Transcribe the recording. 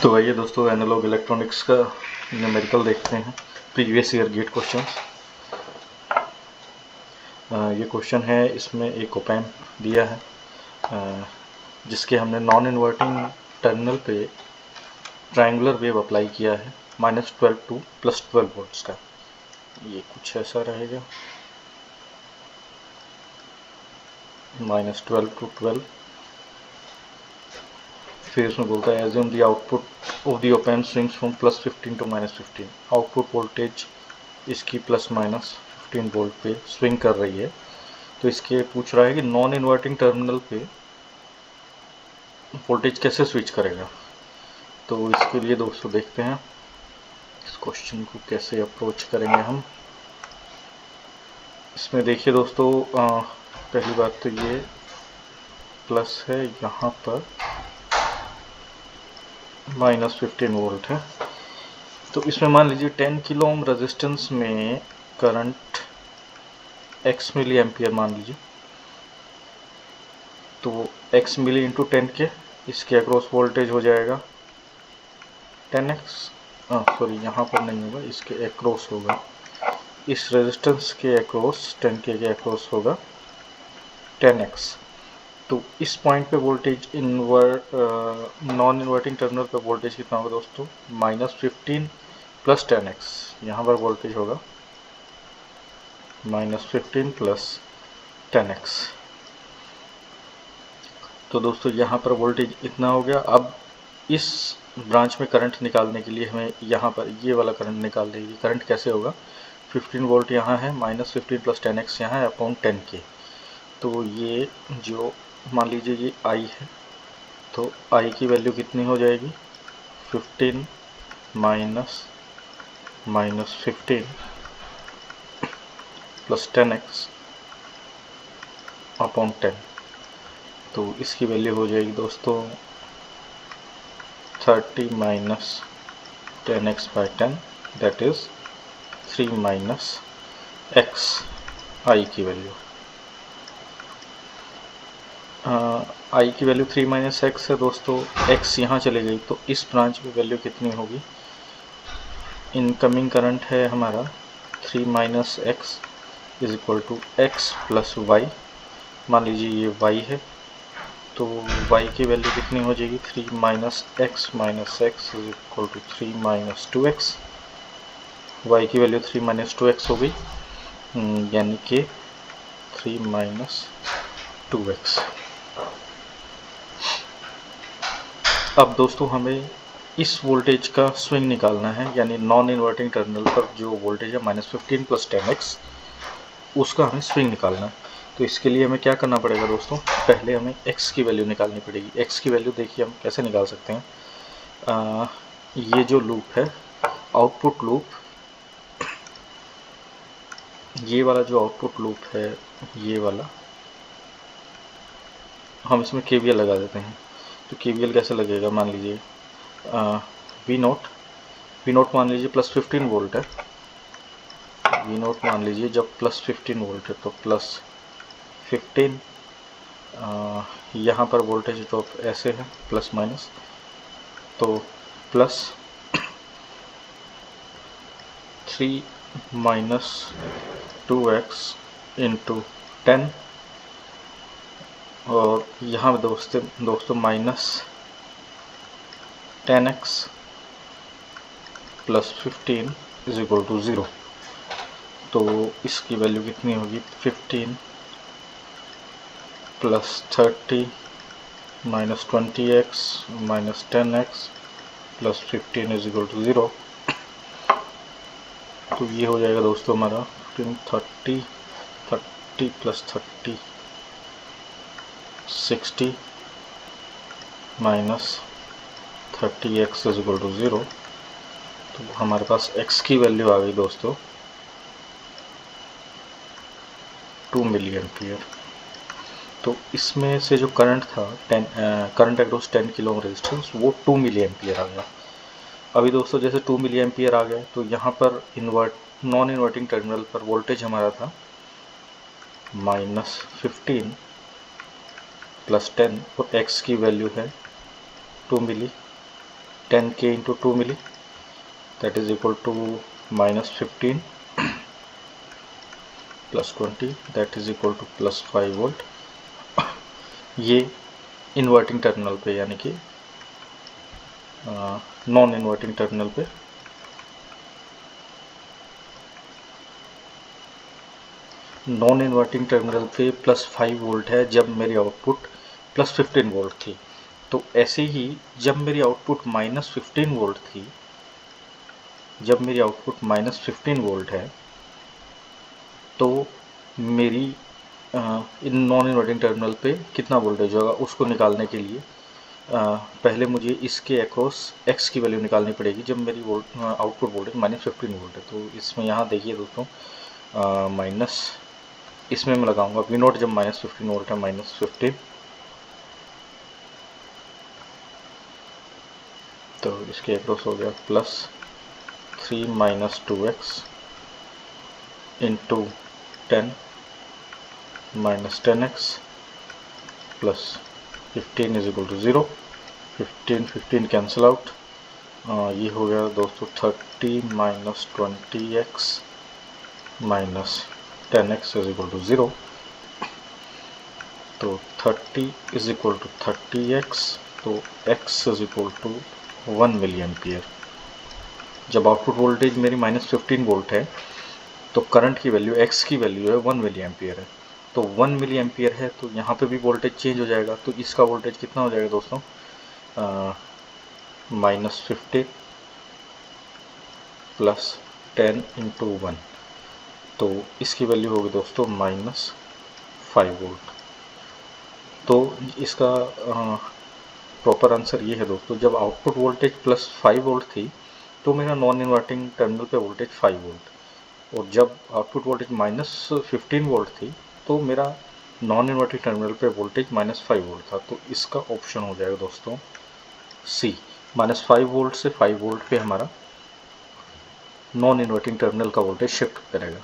तो आइए दोस्तों एनालॉग इलेक्ट्रॉनिक्स का न्यूमेरिकल देखते हैं। Previous year gate questions. ये क्वेश्चन है, इसमें एक ओप एम्प दिया है जिसके हमने नॉन इन्वर्टिंग टर्मिनल पे ट्रायंगुलर वेव अप्लाई किया है -12 टू +12 वोल्ट्स का। ये कुछ ऐसा रहेगा, -12 टू 12। फिर इसमें बोलता है assume the output of the op amp swings from +15 to -15। Output voltage इसकी +-15 वोल्ट पे स्विंग कर रही है। तो इसके पूछ रहा है कि नॉन इन्वर्टिंग टर्मिनल पे वोल्टेज कैसे स्विच करेगा। तो इसके लिए दोस्तों देखते हैं इस क्वेश्चन को कैसे अप्रोच करेंगे हम। इसमें देखिए दोस्तों, पहली बात तो ये प्लस है, यहाँ पर -15 वोल्ट है। तो इसमें मान लीजिए 10 किलो ओम रेजिस्टेंस में करंट x मिली एम्पियर मान लीजिए। तो x मिली इंटू 10 के इसके अक्रॉस वोल्टेज हो जाएगा 10x। सॉरी, यहाँ पर नहीं होगा, इसके अक्रॉस होगा, इस रेजिस्टेंस के अक्रॉस 10 के अक्रॉस होगा 10x। तो इस पॉइंट पे वोल्टेज नॉन इन्वर्टिंग टर्मिनल पे वोल्टेज कितना होगा दोस्तों, -15 + 10x। यहाँ पर वोल्टेज होगा -15 + 10x। तो दोस्तों यहाँ पर वोल्टेज इतना हो गया। अब इस ब्रांच में करंट निकालने के लिए हमें यहाँ पर ये वाला करंट निकाल देगी। करंट कैसे होगा, 15 वोल्ट यहाँ है, -15 + 10x यहाँ है, अपॉन 10 के। तो ये जो मान लीजिए ये I है, तो I की वैल्यू कितनी हो जाएगी, 15 -15 + 10x अपॉन 10। तो इसकी वैल्यू हो जाएगी दोस्तों 30 - 10x/10, that is 3 - x। I की वैल्यू I की वैल्यू 3 - x है दोस्तों। x यहाँ चले गई तो इस ब्रांच में वैल्यू कितनी होगी, इनकमिंग करंट है हमारा 3 - x = x + y। मान लीजिए ये y है, तो y की वैल्यू कितनी हो जाएगी, 3 - x - x = 3 - 2x। y की वैल्यू 3 - 2x हो गई, यानी कि 3 - 2x। अब दोस्तों हमें इस वोल्टेज का स्विंग निकालना है, यानी नॉन इन्वर्टिंग टर्मिनल पर जो वोल्टेज है -15 + 10x, उसका हमें स्विंग निकालना है। तो इसके लिए हमें क्या करना पड़ेगा दोस्तों, पहले हमें x की वैल्यू निकालनी पड़ेगी। x की वैल्यू देखिए हम कैसे निकाल सकते हैं। ये जो लूप है, आउटपुट लूप, ये वाला जो आउटपुट लूप है, ये वाला, हम इसमें KVL लगा देते हैं। तो KVL कैसे लगेगा, मान लीजिए V0 मान लीजिए +15 वोल्ट है। V0 मान लीजिए जब +15 वोल्ट है तो +15, यहाँ पर वोल्टेज ड्रॉप ऐसे है +-, तो +3 - 2x × 10, और यहाँ दोस्तों -10x + 15 = 0। तो इसकी वैल्यू कितनी होगी, 15 + 30 - 20x - 10x + 15 = 0। तो ये हो जाएगा दोस्तों हमारा 30 + 30 60 - 30x = 0। तो हमारे पास x की वैल्यू आ गई दोस्तों 2 मिली एम्पियर। तो इसमें से जो करंट था, current across 10 kilo ohm resistance, वो 2 मिली एम्पियर आ गया। अभी दोस्तों जैसे 2 मिली एम्पियर आ गए, तो यहाँ पर नॉन इन्वर्टिंग टर्मिनल पर वोल्टेज हमारा था -15 + 10, और x की वैल्यू है 2 मिली। 10K into 2 milli, that is equal to minus 15 plus 20, that is equal to plus 5 volt. ये इन्वर्टिंग टर्मिनल पे, यानी कि नॉन इन्वर्टिंग टर्मिनल पे प्लस 5 वोल्ट है जब मेरी आउटपुट प्लस 15 वोल्ट थी। तो ऐसे ही जब मेरी आउटपुट माइनस 15 वोल्ट थी, जब मेरी आउटपुट माइनस 15 वोल्ट है, तो मेरी इन नॉन इन्वर्टिंग टर्मिनल पे कितना वोल्टेज होगा उसको निकालने के लिए पहले मुझे इसके अक्रॉस x की वैल्यू निकालनी पड़ेगी जब मेरी आउटपुट वोल्टेज माइनस 15 वोल्ट है। तो इसमें यहाँ देखिए दोस्तों, माइनस इसमें मैं लगाऊंगा V नोट जब माइनस 15 वोल्ट है, माइनस 15, तो इसके अक्रॉस हो गया plus 3 minus 2x into 10 minus 10x plus 15 is equal to 0। 15 cancel out, ये हो गया दोस्तों 30 minus 20x minus 10x is equal to 0। तो 30 इज इक्वल टू 30x, तो x is equal to 1 milli ampere. जब आउटपुट वोल्टेज मेरी minus 15 volt है तो करंट की वैल्यू x की वैल्यू है 1 मिली एम्पियर है। तो 1 मिली एम्पियर है तो यहाँ पे भी वोल्टेज चेंज हो जाएगा। तो इसका वोल्टेज कितना हो जाएगा दोस्तों, माइनस 15 प्लस 10 इंटू 1, तो इसकी वैल्यू होगी दोस्तों माइनस 5 वोल्ट। तो इसका प्रॉपर आंसर ये है दोस्तों, जब आउटपुट वोल्टेज प्लस 5 वोल्ट थी तो मेरा नॉन इन्वर्टिंग टर्मिनल पे वोल्टेज 5 वोल्ट, और जब आउटपुट वोल्टेज माइनस 15 वोल्ट थी तो मेरा नॉन इन्वर्टिंग टर्मिनल पे वोल्टेज माइनस 5 वोल्ट था। तो इसका ऑप्शन हो जाएगा दोस्तों सी, माइनस 5 वोल्ट से 5 वोल्ट पे हमारा नॉन इन्वर्टिंग टर्मिनल का वोल्टेज शिफ्ट करेगा।